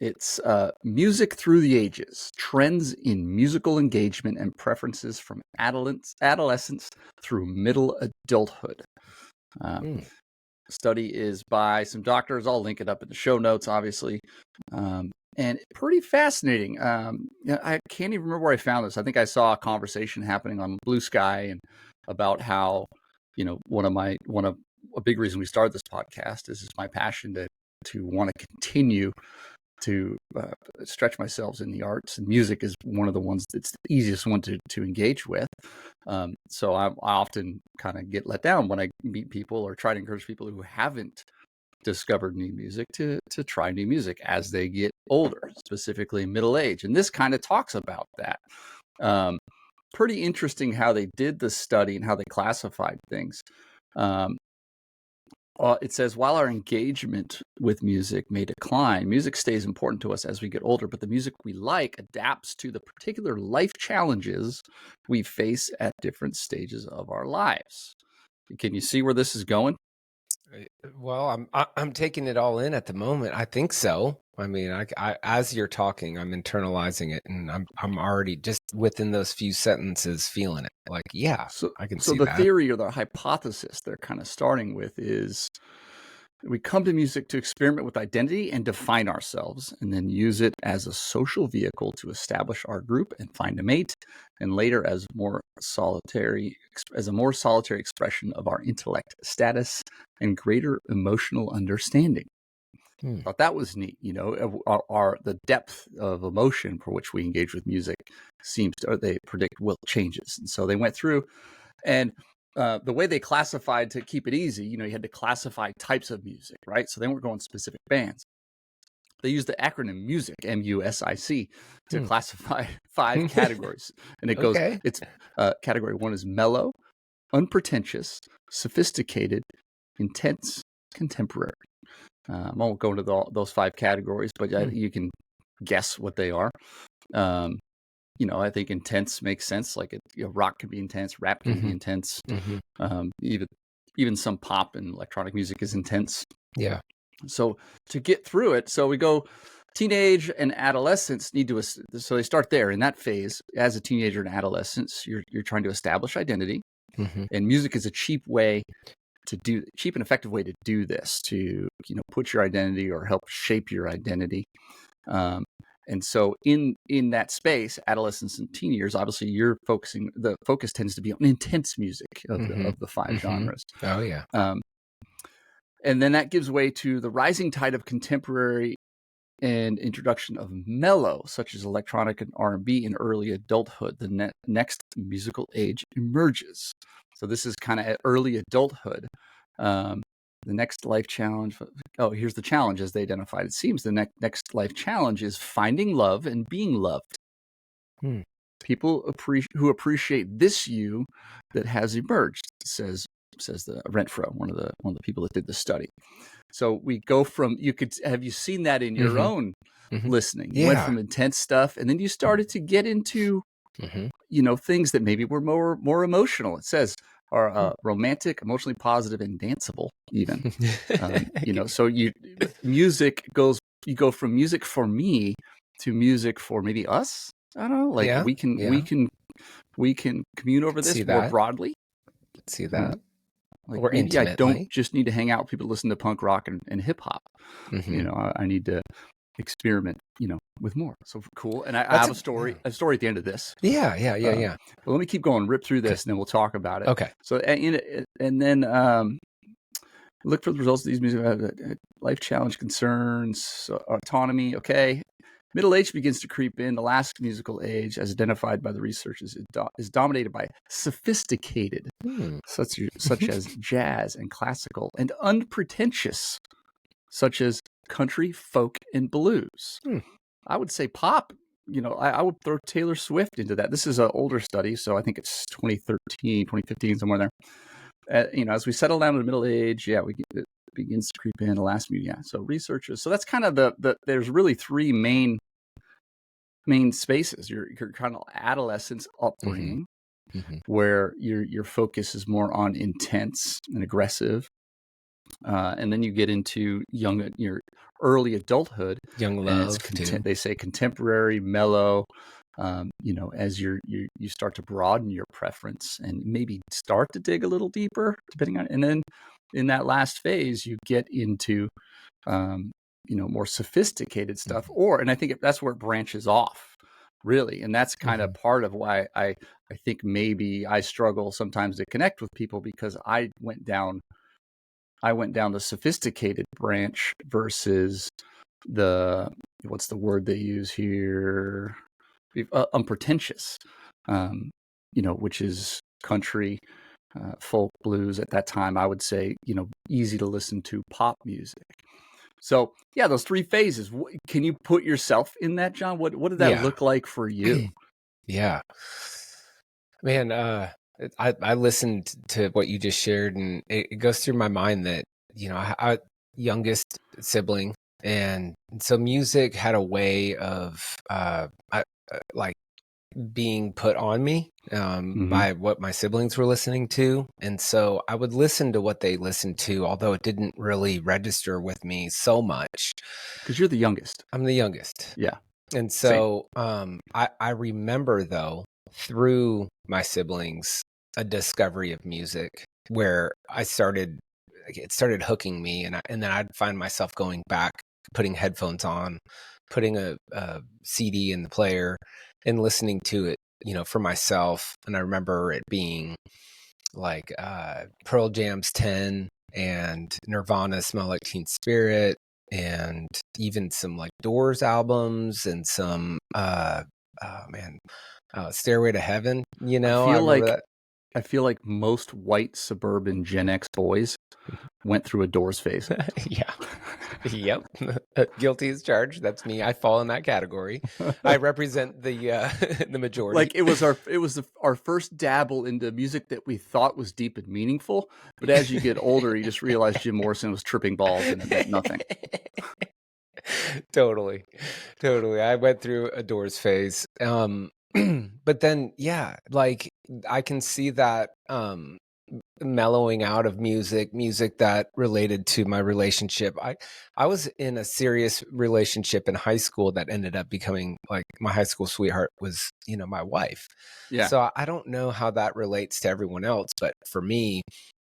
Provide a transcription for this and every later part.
It's Music Through the Ages, Trends in Musical Engagement and Preferences from Adolescence Through Middle Adulthood. Study is by some doctors. I'll link it up in the show notes, obviously. And pretty fascinating. I can't even remember where I found this. I think I saw a conversation happening on Blue Sky and about how, a big reason we started this podcast is my passion to want to continue to stretch myself in the arts, and music is one of the ones that's the easiest one to engage with. So I often kind of get let down when I meet people or try to encourage people who haven't discovered new music to try new music as they get older, specifically middle age. And this kind of talks about that. Pretty interesting how they did the study and how they classified things. It says, while our engagement with music may decline, music stays important to us as we get older, but the music we like adapts to the particular life challenges we face at different stages of our lives. Can you see where this is going? Well, I'm taking it all in at the moment. I think so. I mean, I as you're talking, I'm internalizing it, and I'm already just within those few sentences feeling it. Like, yeah, I can see that. So the theory or the hypothesis they're kind of starting with is we come to music to experiment with identity and define ourselves, and then use it as a social vehicle to establish our group and find a mate, and later as a more solitary expression of our intellect, status, and greater emotional understanding. I thought that was neat. The depth of emotion for which we engage with music they predict will changes. And so they went through, and the way they classified, to keep it easy, you had to classify types of music, right? So they weren't going specific bands. They used the acronym MUSIC, MUSIC, to classify 5 categories. And it goes, it's category 1 is mellow, unpretentious, sophisticated, intense, contemporary. I won't go into those 5 categories, but you can guess what they are. I think intense makes sense. Like rock can be intense, rap can be intense. Even some pop and electronic music is intense. Yeah. So to get through it, so we go teenage and adolescence so they start there in that phase. As a teenager and adolescence, you're trying to establish identity, and music is a cheap and effective way to do this, to put your identity or help shape your identity. And so in that space, adolescence and teen years, obviously the focus tends to be on intense music of the 5 genres. Oh yeah. And then that gives way to the rising tide of contemporary and introduction of mellow, such as electronic and R&B in early adulthood. The next musical age emerges. So this is kind of at early adulthood. The next life challenge. Here's the challenge as they identified. It seems the next life challenge is finding love and being loved. People who appreciate this you that has emerged, says the Renfro, one of the people that did the study. So we go from, have you seen that in your own listening? You went from intense stuff, and then you started to get into things that maybe were more emotional. It says are romantic, emotionally positive, and danceable even. So you go from music for me to music for maybe us. I don't know, like we can commune over this more broadly. See that. Like or maybe intimately. I don't just need to hang out with people who listen to punk rock and hip hop. I need to experiment, with more. So cool. And I have a story at the end of this. Yeah. But let me keep going, rip through this, and then we'll talk about it. Okay. So, and then look for the results of these music, life challenge concerns, autonomy. Okay. Middle age begins to creep in. The last musical age, as identified by the researchers, is dominated by sophisticated, such as jazz and classical, and unpretentious, such as country, folk, and blues. I would say pop. I would throw Taylor Swift into that. This is an older study, so I think it's 2013, 2015, somewhere there. As we settle down to the middle age, it begins to creep in. The last media. So researchers. So that's kind of there's really 3 main spaces. Your kind of adolescence upbringing, where your focus is more on intense and aggressive, and then you get into your early adulthood, Young and it's love too. they say contemporary, mellow. As you start to broaden your preference and maybe start to dig a little deeper, depending on, and then in that last phase, you get into more sophisticated stuff, and I think that's where it branches off, really, and that's kind of part of why I think maybe I struggle sometimes to connect with people, because I went down the sophisticated branch versus the, what's the word they use here, unpretentious, which is country, folk, blues. At that time, I would say, easy to listen to pop music. So yeah, those three phases. Can you put yourself in that, John? What did that Yeah. look like for you? Yeah. Man, I listened to what you just shared, and it goes through my mind that, I youngest sibling, and so music had a way of like being put on me by what my siblings were listening to. And so I would listen to what they listened to, although it didn't really register with me so much. Because you're the youngest. I'm the youngest. Yeah. And Same. so I remember, though, through my siblings, a discovery of music where it started hooking me, and then I'd find myself going back, putting headphones on, putting a CD in the player and listening to it, for myself. And I remember it being like Pearl Jam's 10 and Nirvana's Smell Like Teen Spirit, and even some like Doors albums and some Stairway to Heaven. I remember that. I feel like most white suburban Gen X boys went through a Doors phase. Yeah. Yep. Guilty as charged. That's me. I fall in that category. I represent the the majority. Like it was our first dabble into music that we thought was deep and meaningful, but as you get older, you just realize Jim Morrison was tripping balls and it meant nothing. Totally. I went through a Doors phase. But then, yeah, like I can see that mellowing out of music that related to my relationship. I was in a serious relationship in high school that ended up becoming like my high school sweetheart was, my wife. Yeah. So I don't know how that relates to everyone else, but for me,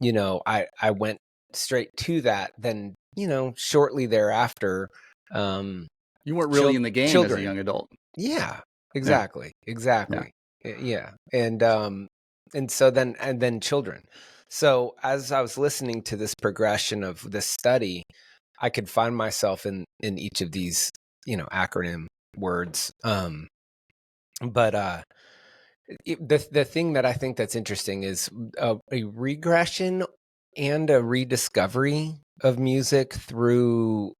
I went straight to that. Then, shortly thereafter, you weren't really in the game as a young adult. Yeah, exactly. Yeah. And so then children. So as I was listening to this progression of this study, I could find myself in each of these, acronym words. But the thing that I think that's interesting is a regression and a rediscovery of music through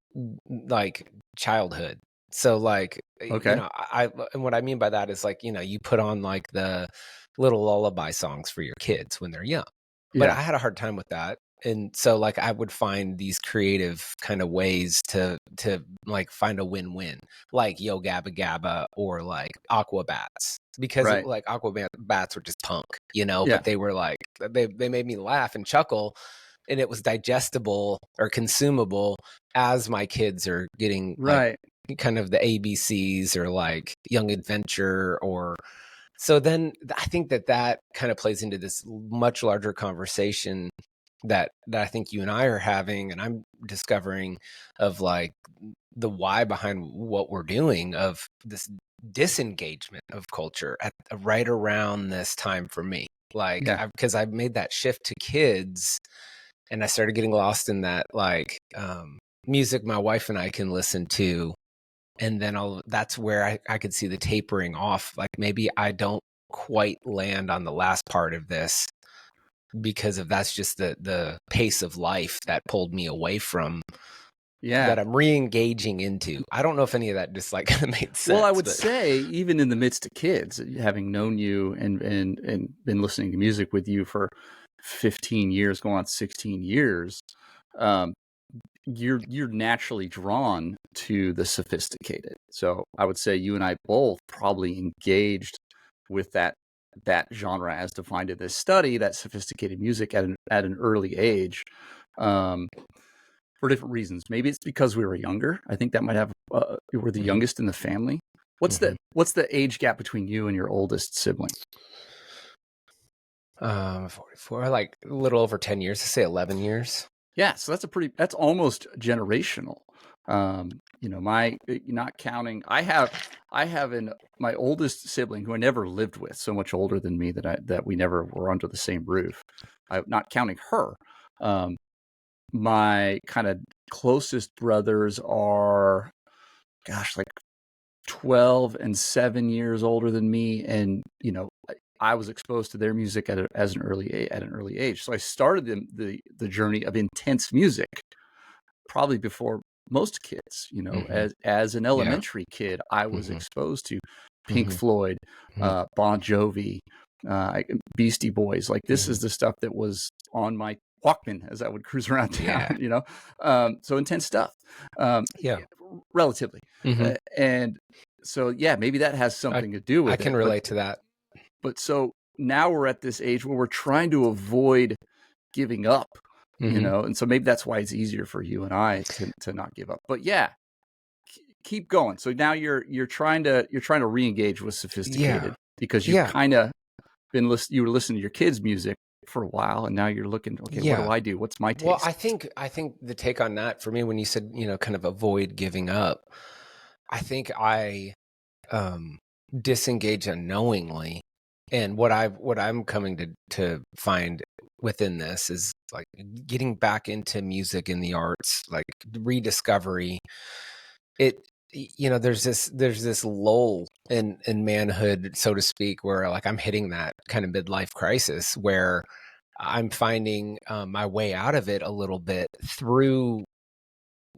like childhood. So like, Okay. and what I mean by that is like, you put on like the little lullaby songs for your kids when they're young. But I had a hard time with that. And so like I would find these creative kind of ways to like find a win-win, like Yo Gabba Gabba or like Aquabats, because like Aquabats were just punk, but they were like they made me laugh and chuckle, and it was digestible or consumable as my kids are getting like kind of the ABCs or like Young Adventure or. So then I think that kind of plays into this much larger conversation that I think you and I are having, and I'm discovering, of like the why behind what we're doing, of this disengagement of culture at right around this time for me. Like, because I made that shift to kids, and I started getting lost in that like music my wife and I can listen to. And then that's where I could see the tapering off. Like maybe I don't quite land on the last part of this because of that's just the pace of life that pulled me away from that I'm re-engaging into. I don't know if any of that just like made sense. Well, I would say even in the midst of kids, having known you and been listening to music with you for 15 years, going on 16 years, you're naturally drawn to the sophisticated. So I would say you and I both probably engaged with that genre as defined in this study, that sophisticated music at an early age. for different reasons. Maybe it's because we were younger. I think that might have, we were the youngest in the family. What's the age gap between you and your oldest sibling? 44, like a little over 10 years. I say 11 years. Yeah, so that's almost generational. Not counting, I have my oldest sibling who I never lived with, so much older than me that we never were under the same roof. Not counting her. My kind of closest brothers are, gosh, like 12 and 7 years older than me, and I was exposed to their music at an early age. So I started the journey of intense music probably before most kids. As an elementary kid, I was exposed to Pink Floyd, Bon Jovi, Beastie Boys. Like, this is the stuff that was on my Walkman as I would cruise around town. So intense stuff. Relatively, and so maybe that has something to do with it. I can relate to that. But so now we're at this age where we're trying to avoid giving up, and so maybe that's why it's easier for you and I to not give up. But keep going. So now you're trying to re-engage with sophisticated because you've kind of been you were listening to your kids' music for a while, and now you're looking, okay, what do I do? What's my taste? Well, I think the take on that for me, when you said, kind of avoid giving up, I think I disengage unknowingly. And what I'm coming to find within this is like getting back into music and the arts, like rediscovery. There's this lull in manhood, so to speak, where like I'm hitting that kind of midlife crisis where I'm finding my way out of it a little bit through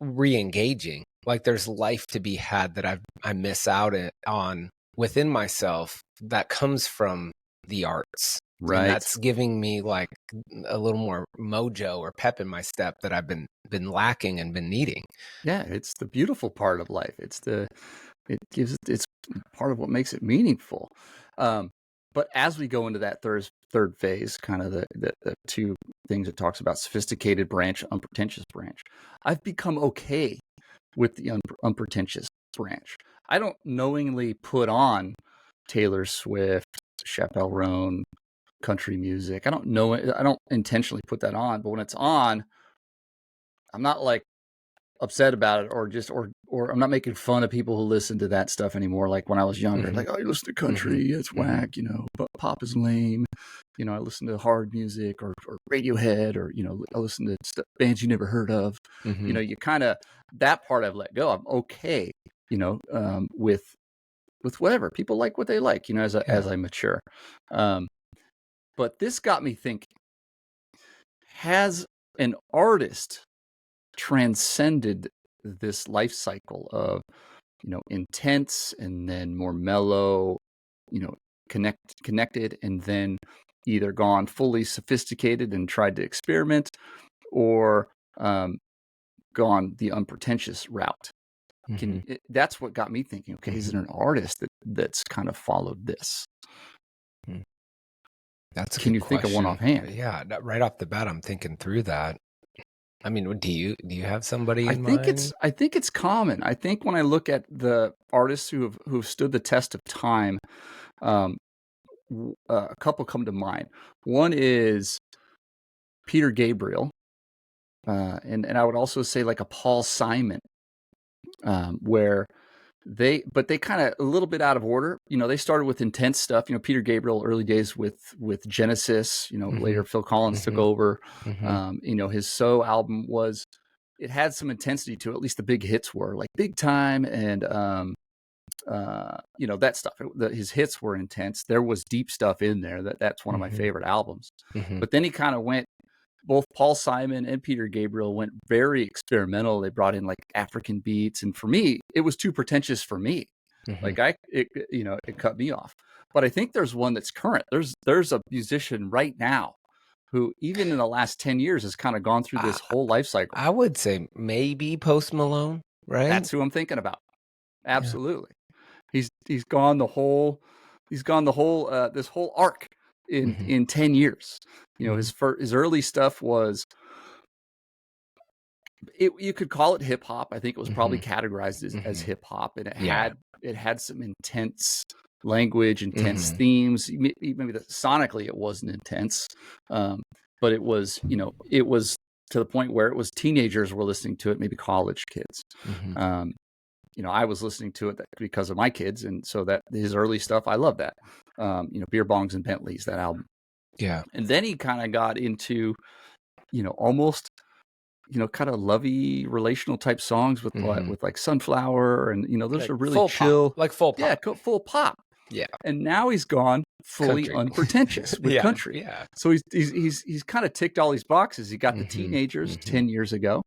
re-engaging. Like, there's life to be had that I miss out on within myself that comes from the arts. Right. And that's giving me like a little more mojo or pep in my step that I've been lacking and been needing. Yeah, it's the beautiful part of life. It's part of what makes it meaningful. But as we go into that third phase, kind of the two things it talks about, sophisticated branch, unpretentious branch, I've become okay with the unpretentious branch. I don't knowingly put on Taylor Swift, Chappelle Roan, country music. I don't intentionally put that on, but when it's on, I'm not like upset about it, or I'm not making fun of people who listen to that stuff anymore. Like when I was younger, like, oh, you listen to country, it's whack, but pop is lame. I listen to hard music or Radiohead, or I listen to bands you never heard of. You kind of, that part I've let go. I'm okay, with whatever people like, what they like, as I mature. But this got me thinking: has an artist transcended this life cycle of intense and then more mellow, connected, and then either gone fully sophisticated and tried to experiment, or gone the unpretentious route? That's what got me thinking, okay, is it an artist that's kind of followed this? That's a Can good you question. think of one offhand? Yeah, right off the bat, I'm thinking through that. I mean, do you have somebody in mind? I think it's common. I think when I look at the artists who've stood the test of time, a couple come to mind. One is Peter Gabriel, and I would also say like a Paul Simon, where they kind of a little bit out of order. They started with intense stuff. Peter Gabriel, early days with Genesis. Later Phil Collins took over. His So album it had some intensity to it. At least the big hits were like Big Time and that stuff. His hits were intense. There was deep stuff in there. That's one of my favorite albums. But then he kind of went. Both Paul Simon and Peter Gabriel went very experimental. They brought in like African beats, and for me, it was too pretentious for me. Like it cut me off. But I think there's one that's current. There's a musician right now who, even in the last 10 years, has kind of gone through this whole life cycle. I would say maybe Post Malone, right? That's who I'm thinking about. Absolutely. Yeah. He's gone the whole this whole arc in 10 years. His early stuff was You could call it hip hop. I think it was probably Mm-hmm. categorized as Mm-hmm. hip hop, and Yeah. it had some intense language, intense Mm-hmm. themes. Maybe sonically it wasn't intense, but it was, it was to the point where it was teenagers were listening to it, maybe college kids. Mm-hmm. Um, I was listening to it because of my kids, and so that his early stuff, I love that. Beer Bongs and Bentleys, that album. Yeah. And then he kind of got into, almost, kind of lovey relational type songs with Mm-hmm. like Sunflower, and those Like are really full chill, pop, like full yeah, pop. full pop. Yeah. And now he's gone fully Country. unpretentious with Yeah. country. Yeah. So he's kind of ticked all these boxes. He got the Mm-hmm. teenagers Mm-hmm. 10 years ago,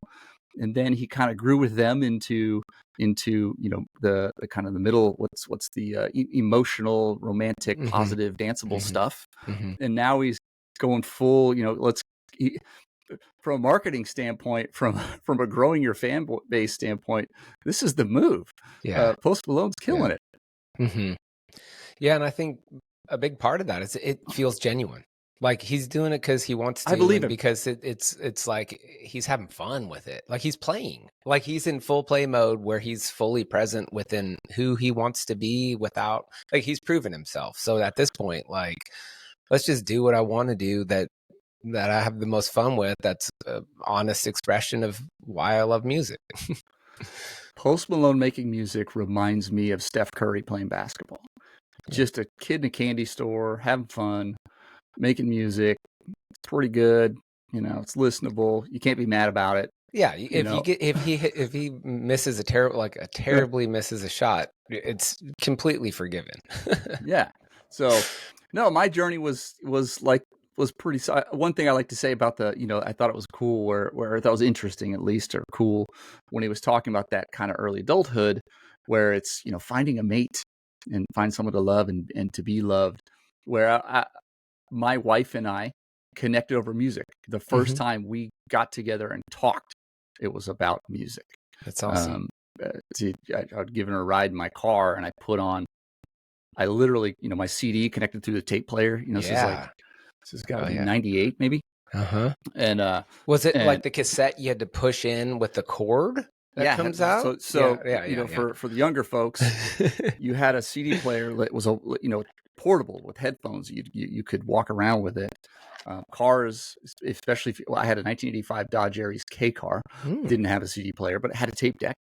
and then he kind of grew with them into the kind of the middle, what's the emotional, romantic, Mm-hmm. positive, danceable Mm-hmm. stuff. Mm-hmm. And now he's going full, from a marketing standpoint, from a growing your fan base standpoint, this is the move. Yeah. Post Malone's killing Yeah. it. Mm-hmm. Yeah, and I think a big part of that is it feels genuine. Like he's doing it because he wants I to, believe and him. because it's like he's having fun with it. Like he's playing, like he's in full play mode where he's fully present within who he wants to be without, like he's proven himself. So at this point, like let's just do what I want to do that I have the most fun with. That's an honest expression of why I love music. Post Malone making music reminds me of Steph Curry playing basketball. Just a kid in a candy store, having fun, making music. It's pretty good. It's listenable. You can't be mad about it. Yeah, if he misses terribly misses a shot, it's completely forgiven. Yeah. So, no, my journey was pretty. One thing I like to say about I thought it was cool, where I thought it was interesting, at least, or cool, when he was talking about that kind of early adulthood, where it's finding a mate and find someone to love and to be loved. Where my wife and I connected over music. The first time we got together and talked, it was about music. That's awesome. I'd given her a ride in my car, and I literally, my CD connected through the tape player. This has got to be 98 maybe. Uh-huh. And was it like the cassette you had to push in with the cord that comes out? So for the younger folks, you had a CD player that was portable with headphones. You could walk around with it. Cars, especially I had a 1985 Dodge Aries K car, didn't have a CD player, but it had a tape deck,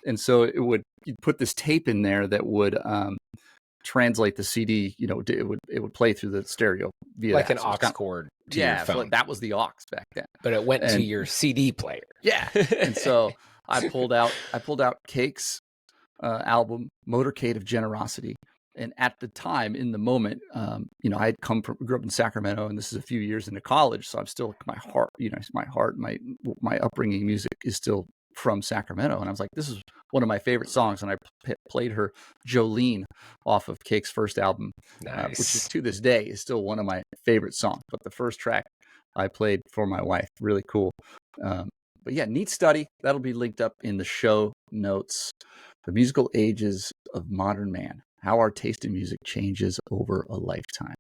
and so you'd put this tape in there that would translate the CD. It would play through the stereo via like that. an aux cord to your phone. So that was the aux back then. But it went to your CD player. Yeah, and so I pulled out Cake's album Motorcade of Generosity. And at the time, in the moment, I had grew up in Sacramento, and this is a few years into college, so I'm still, my upbringing music is still from Sacramento, and I was like, this is one of my favorite songs, and I played her Jolene off of Cake's first album, which is, to this day, is still one of my favorite songs. But the first track I played for my wife, really cool. But yeah, neat study. That'll be linked up in the show notes. The Musical Ages of Modern Man: How Our Taste in Music Changes Over a Lifetime.